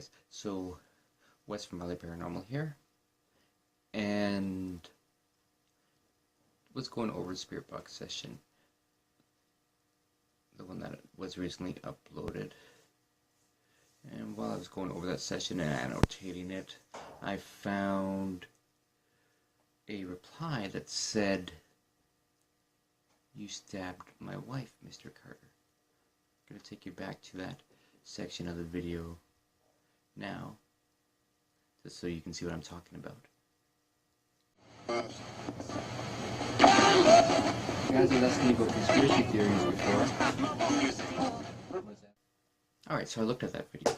guys, so Wes from Paranormal here, and was going over the Spirit Box session, the one that was recently uploaded. And while I was going over that session and annotating it, I found a reply that said, "You stabbed my wife, Mr. Carter." I'm going to take you back to that section of the video now, just so you can see what I'm talking about. You guys have listened about conspiracy theories before. Alright, so I looked at that video.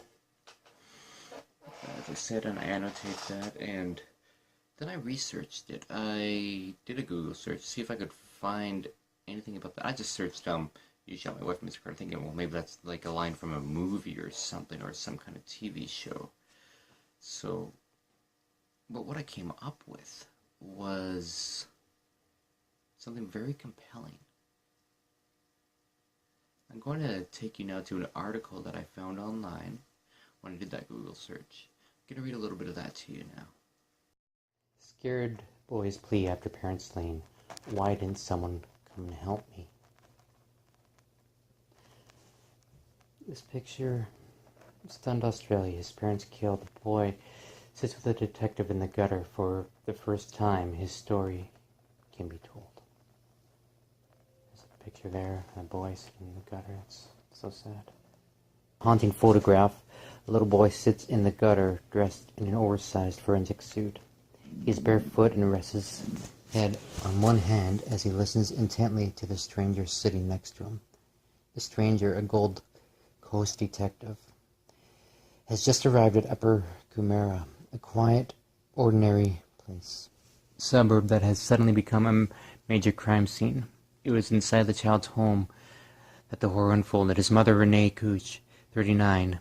As I said, and I annotated that, and then I researched it. I did a Google search to see if I could find anything about that. I just searched, "You shot my wife, Mr. Carter," thinking, well, maybe that's like a line from a movie or something, or some kind of TV show. So, but what I came up with was something very compelling. I'm going to take you now to an article that I found online when I did that Google search. I'm going to read a little bit of that to you now. Scared boys plea after parents slain. Why didn't someone come and help me? This picture stunned Australia. His parents killed. The boy sits with a detective in the gutter for the first time. His story can be told. There's a picture there, a boy sitting in the gutter. It's so sad. Haunting photograph. A little boy sits in the gutter, dressed in an oversized forensic suit. He's barefoot and rests his head on one hand as he listens intently to the stranger sitting next to him. The stranger, a Gold Coast detective, has just arrived at Upper Coomera, a quiet, ordinary place. Suburb that has suddenly become a major crime scene. It was inside the child's home that the horror unfolded. His mother, Renee Couch, 39,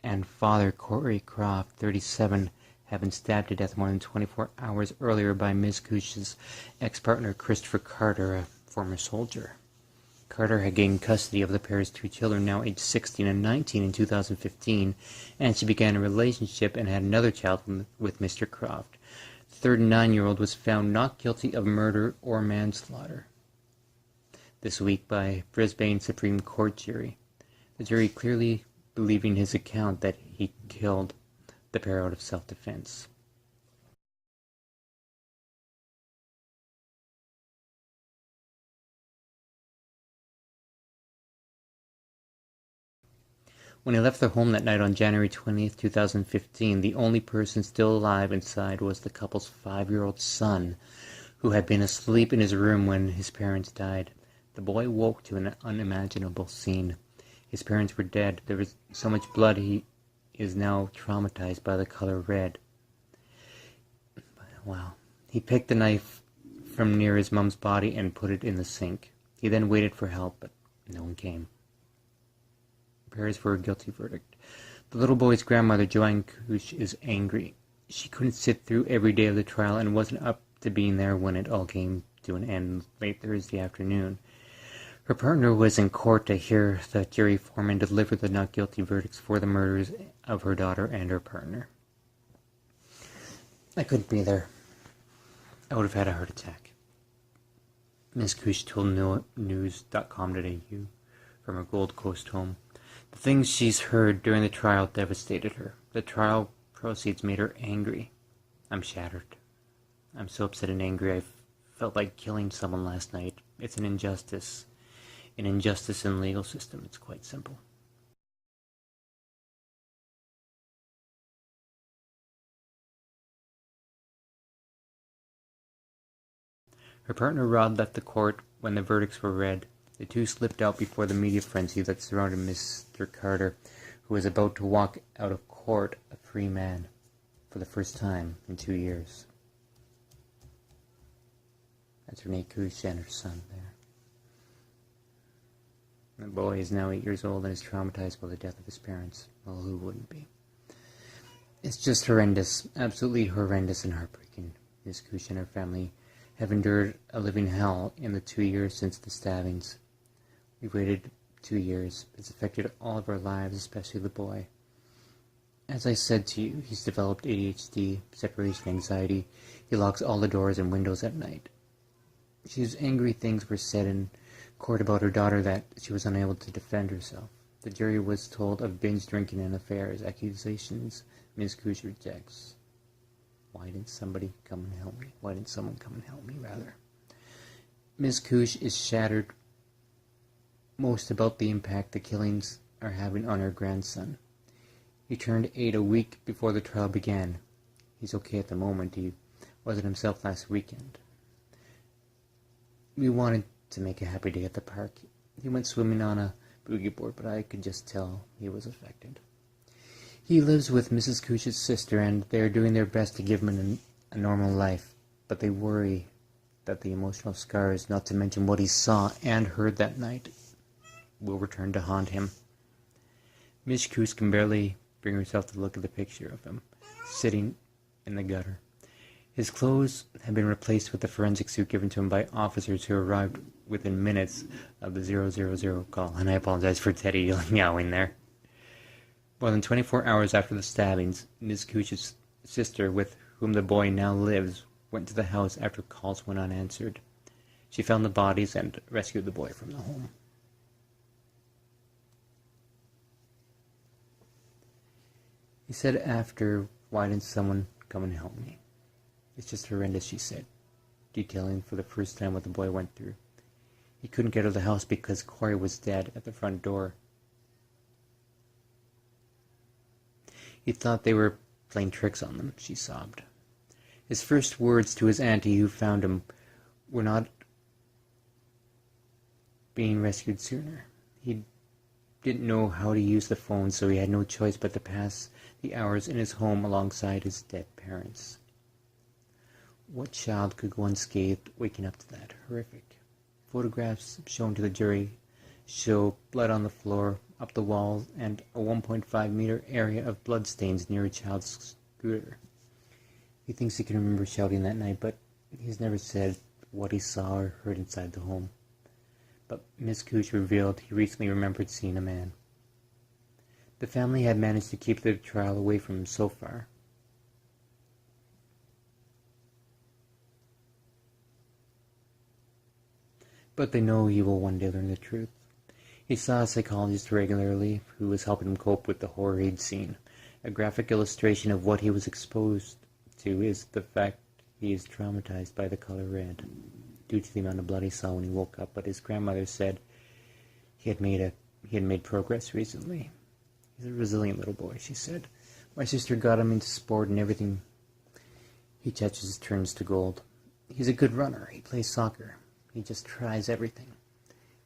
and father, Corey Croft, 37, had been stabbed to death more than 24 hours earlier by Ms. Couch's ex-partner, Christopher Carter, a former soldier. Carter had gained custody of the pair's two children, now aged 16 and 19, in 2015, and she began a relationship and had another child with Mr. Croft. The 39-year-old was found not guilty of murder or manslaughter this week by Brisbane Supreme Court jury. The jury clearly believing his account that he killed the pair out of self-defense. When he left their home that night on January 20th, 2015, the only person still alive inside was the couple's 5-year-old son, who had been asleep in his room when his parents died. The boy woke to an unimaginable scene. His parents were dead. There was so much blood he is now traumatized by the color red. Wow. He picked the knife from near his mom's body and put it in the sink. He then waited for help, but no one came. Prepares for a guilty verdict. The little boy's grandmother, Joanne Couch, is angry. She couldn't sit through every day of the trial and wasn't up to being there when it all came to an end late Thursday afternoon. Her partner was in court to hear the jury form and deliver the not guilty verdicts for the murders of her daughter and her partner. I couldn't be there. I would have had a heart attack. Ms. Couch told news.com.au from her Gold Coast home. The things she's heard during the trial devastated her. The trial proceeds made her angry. I'm shattered. I'm so upset and angry I felt like killing someone last night. It's an injustice. An injustice in the legal system. It's quite simple. Her partner Rod left the court when the verdicts were read. The two slipped out before the media frenzy that surrounded Mr. Carter, who was about to walk out of court a free man for the first time in 2 years. That's Renee Couch and her son there. The boy is now 8 years old and is traumatized by the death of his parents. Well, who wouldn't be? It's just horrendous, absolutely horrendous and heartbreaking. Ms. Couch and her family have endured a living hell in the 2 years since the stabbings. We've waited 2 years. It's affected all of our lives, especially the boy. As I said to you, he's developed ADHD, separation anxiety. He locks all the doors and windows at night. She's angry things were said in court about her daughter that she was unable to defend herself. The jury was told of binge drinking and affairs, accusations Ms. Cooch rejects. Why didn't somebody come and help me? Why didn't someone come and help me, rather? Ms. Cooch is shattered most about the impact the killings are having on her grandson. He turned 8 a week before the trial began. He's okay at the moment. He wasn't himself last weekend. We wanted to make a happy day at the park. He went swimming on a boogie board, but I could just tell he was affected. He lives with Mrs. Cooch's sister, and they are doing their best to give him a normal life, but they worry that the emotional scars, not to mention what he saw and heard that night, will return to haunt him. Miss Cooch can barely bring herself to look at the picture of him, sitting in the gutter. His clothes have been replaced with the forensic suit given to him by officers who arrived within minutes of the 000 call, and I apologize for Teddy meowing there. More than 24 hours after the stabbings, Ms. Cooch's sister, with whom the boy now lives, went to the house after calls went unanswered. She found the bodies and rescued the boy from the home. He said after, "Why didn't someone come and help me?" "It's just horrendous," she said, detailing for the first time what the boy went through. He couldn't get out of the house because Corey was dead at the front door. He thought they were playing tricks on them, she sobbed. His first words to his auntie who found him were not being rescued sooner. He didn't know how to use the phone, so he had no choice but to pass the hours in his home alongside his dead parents. What child could go unscathed waking up to that? Horrific. Photographs shown to the jury show blood on the floor, up the walls, and a 1.5-meter area of bloodstains near a child's scooter. He thinks he can remember shouting that night, but he's never said what he saw or heard inside the home. But Miss Cooch revealed he recently remembered seeing a man. The family had managed to keep the trial away from him so far. But they know he will one day learn the truth. He saw a psychologist regularly who was helping him cope with the horror he'd seen. A graphic illustration of what he was exposed to is the fact he is traumatized by the color red, due to the amount of blood he saw when he woke up. But his grandmother said he had made progress recently. He's a resilient little boy, she said. My sister got him into sport, and everything he touches turns to gold. He's a good runner. He plays soccer. He just tries everything.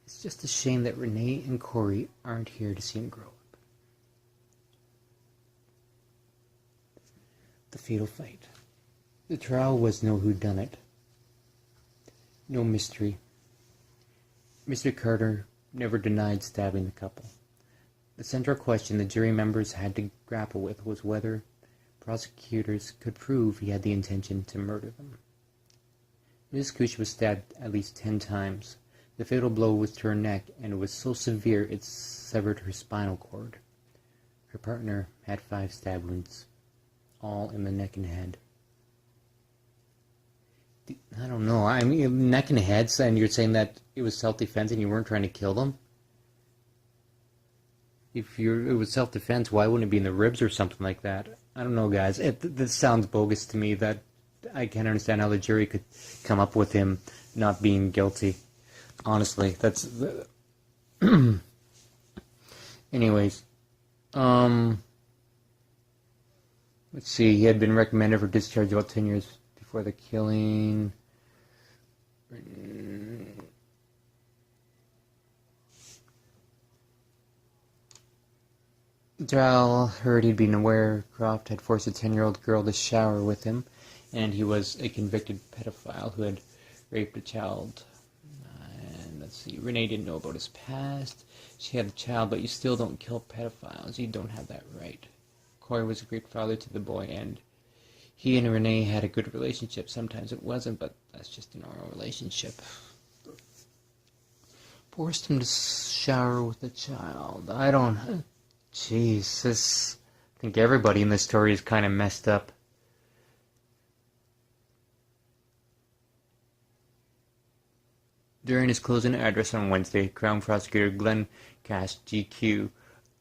It's just a shame that Renee and Corey aren't here to see him grow up. The fatal fight. The trial was no whodunit. No mystery. Mr. Carter never denied stabbing the couple. The central question the jury members had to grapple with was whether prosecutors could prove he had the intention to murder them. Ms. Cooch was stabbed at least 10 times. The fatal blow was to her neck, and it was so severe it severed her spinal cord. Her partner had 5 stab wounds, all in the neck and head. I don't know. I mean, neck and head, and you're saying that it was self-defense and you weren't trying to kill them? If it was self-defense, why wouldn't it be in the ribs or something like that? I don't know, guys. This sounds bogus to me. That I can't understand how the jury could come up with him not being guilty. Honestly, that's... Anyways. Let's see. He had been recommended for discharge about 10 years before the killing. The trial heard he'd been aware Croft had forced a 10-year-old girl to shower with him, and he was a convicted pedophile who had raped a child. And let's see, Renee didn't know about his past. She had a child, but you still don't kill pedophiles. You don't have that right. Corey was a great father to the boy, and he and Renee had a good relationship. Sometimes it wasn't, but that's just a normal relationship. Forced him to shower with a child. I don't... Jeez, this I think everybody in this story is kind of messed up. During his closing address on Wednesday, Crown Prosecutor Glenn Cash, GQ,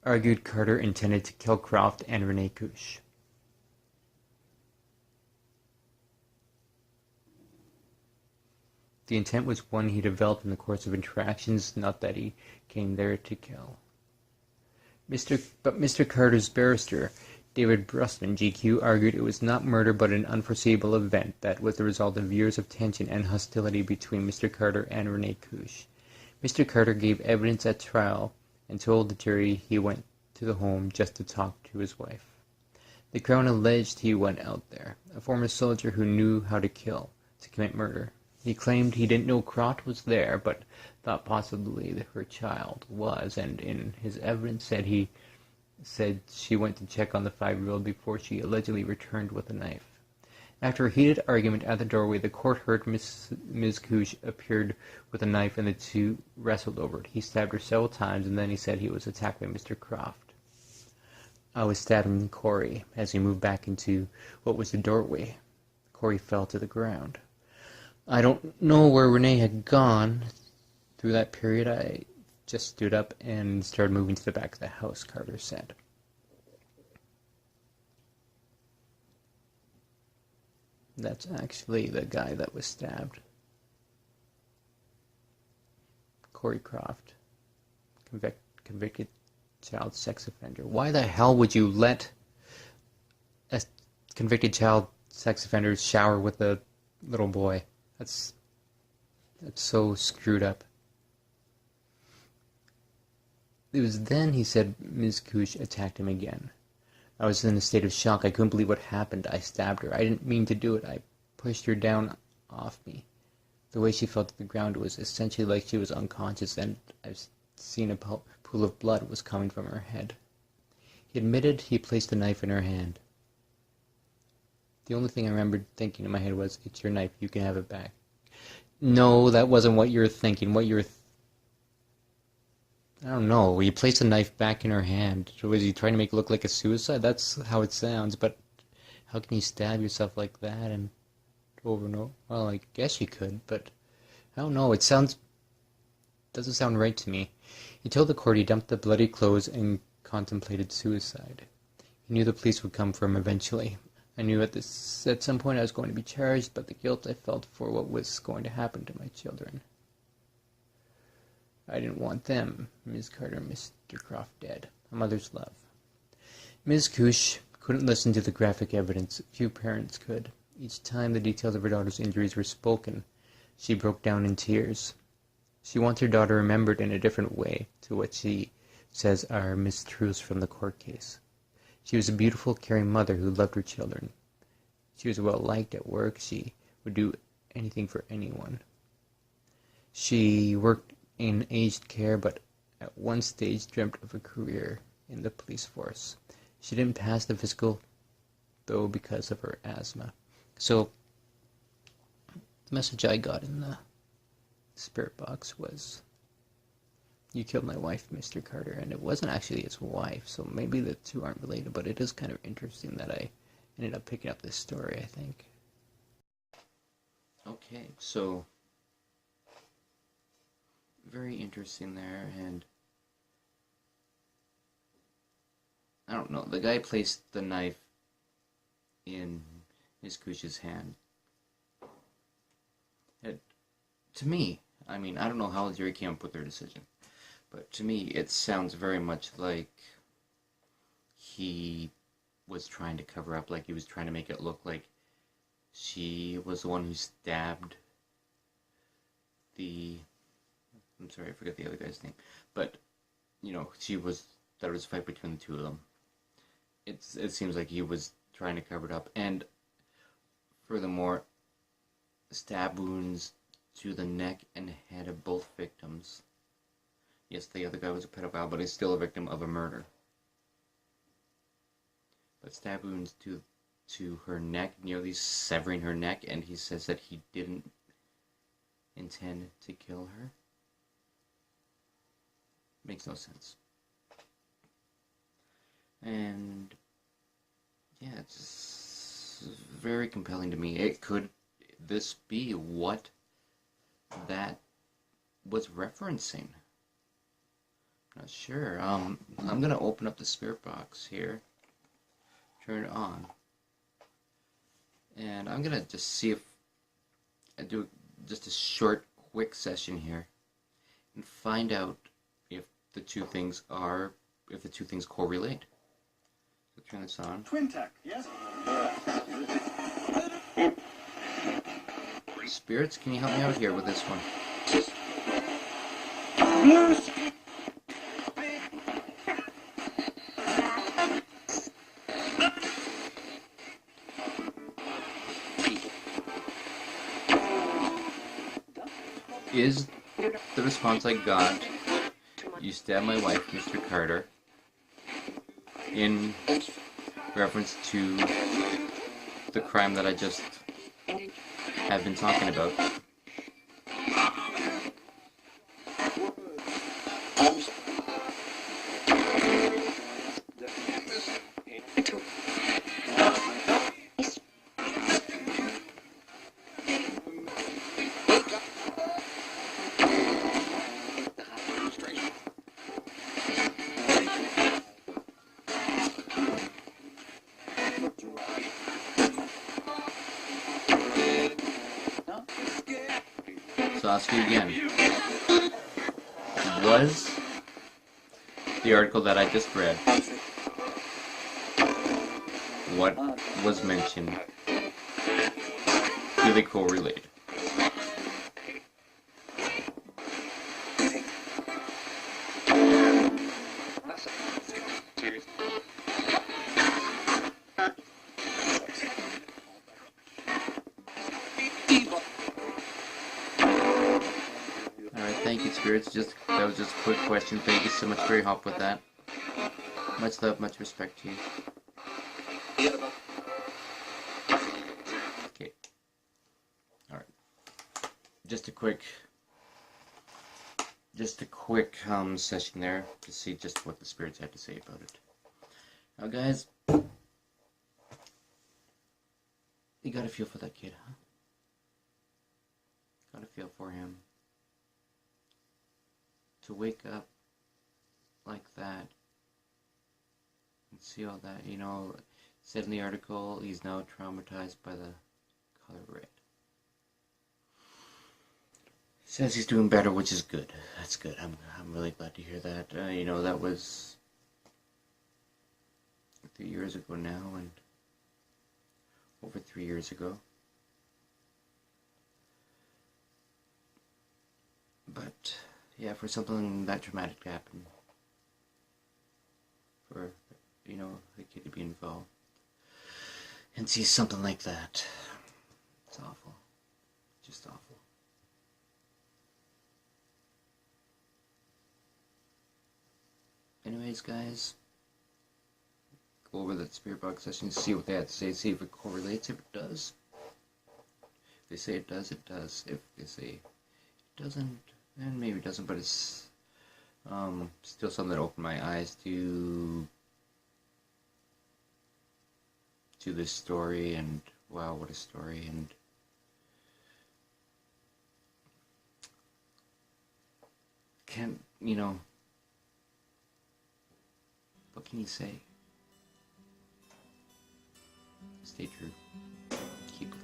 argued Carter intended to kill Croft and Renee Cush. The intent was one he developed in the course of interactions, not that he came there to kill. Mr. Carter's barrister, David Brustman, GQ, argued it was not murder but an unforeseeable event that was the result of years of tension and hostility between Mr. Carter and Renee Cush. Mr. Carter gave evidence at trial and told the jury he went to the home just to talk to his wife. The Crown alleged he went out there, a former soldier who knew how to kill, to commit murder. He claimed he didn't know Croft was there, but thought possibly her child was, and in his evidence said she went to check on the 5-year-old before she allegedly returned with a knife. After a heated argument at the doorway, the court heard Ms. Cush appeared with a knife and the two wrestled over it. He stabbed her several times, and then he said he was attacked by Mr. Croft. I was stabbing Corey as he moved back into what was the doorway. Corey fell to the ground. I don't know where Renee had gone through that period. I just stood up and started moving to the back of the house, Carter said. That's actually the guy that was stabbed. Corey Croft, convicted child sex offender. Why the hell would you let a convicted child sex offender shower with a little boy? That's so screwed up. It was then he said Ms. Cush attacked him again. I was in a state of shock. I couldn't believe what happened. I stabbed her. I didn't mean to do it. I pushed her down off me. The way she fell to the ground was essentially like she was unconscious, and I've seen a pool of blood was coming from her head. He admitted he placed the knife in her hand. The only thing I remembered thinking in my head was, it's your knife, you can have it back. No, that wasn't what you were thinking. What you were I don't know. He placed the knife back in her hand. Was he trying to make it look like a suicide? That's how it sounds, but how can you stab yourself like that and over and over? Well, I guess you could, but I don't know. It doesn't sound right to me. He told the court he dumped the bloody clothes and contemplated suicide. He knew the police would come for him eventually. I knew at some point I was going to be charged, but the guilt I felt for what was going to happen to my children. I didn't want them, Ms. Carter and Mr. Croft, dead. A mother's love. Ms. Cush couldn't listen to the graphic evidence. Few parents could. Each time the details of her daughter's injuries were spoken, she broke down in tears. She wants her daughter remembered in a different way to what she says are mistruths from the court case. She was a beautiful, caring mother who loved her children. She was well liked at work. She would do anything for anyone. She worked in aged care, but at one stage dreamt of a career in the police force. She didn't pass the physical, though, because of her asthma. So, the message I got in the spirit box was, you killed my wife, Mr. Carter, and it wasn't actually his wife, so maybe the two aren't related, but it is kind of interesting that I ended up picking up this story, I think. Okay, so very interesting there, and I don't know, the guy placed the knife in Miss Cush's hand. To me, I mean, I don't know how the jury came up with their decision, but to me, it sounds very much like he was trying to cover up, like he was trying to make it look like she was the one who stabbed I'm sorry, I forgot the other guy's name, but, you know, there was a fight between the two of them. It seems like he was trying to cover it up, and furthermore, stab wounds to the neck and head of both victims. Yes, the other guy was a pedophile, but he's still a victim of a murder. But stab wounds to her neck, nearly severing her neck, and he says that he didn't intend to kill her. Makes no sense. And yeah, it's very compelling to me. Could this be what that was referencing? Not sure. I'm gonna open up the spirit box here, turn it on, and I'm gonna just see if I do just a short, quick session here, and find out if the two things correlate. So turn this on. Twin tech, yes. Spirits, can you help me out here with this one? Is the response I got, "You stabbed my wife, Mr. Carter," in reference to the crime that I just have been talking about? So I'll ask you again. Was the article that I just read, what was mentioned, do they correlate? Thank you, spirits. That was just a quick question. Thank you so much for your help with that. Much love, much respect to you. Okay. All right. Just a quick session there to see just what the spirits had to say about it. Now, guys, you got to feel for that kid, huh? Got to feel for him. To wake up like that and see all that, said in the article, he's now traumatized by the color red. Says he's doing better, which is good. That's good. I'm really glad to hear that. That was 3 years ago now, and over 3 years ago. But yeah, for something that traumatic to happen, for, the kid to be involved, and see something like that, it's awful. Just awful. Anyways, guys, go over that spirit box session, see what they have to say, see if it correlates. If it does, if they say it does, it does. If they say it doesn't, and maybe it doesn't, but it's still something that opened my eyes to this story, and wow, what a story. And what can you say? Stay true. Keep living.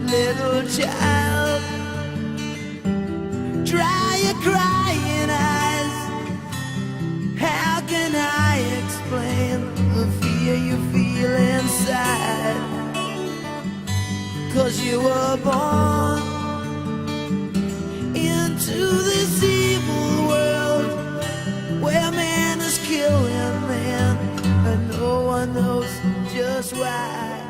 Little child, dry your crying eyes. How can I explain the fear you feel inside? 'Cause you were born into this evil world where man is killing man, and no one knows just why.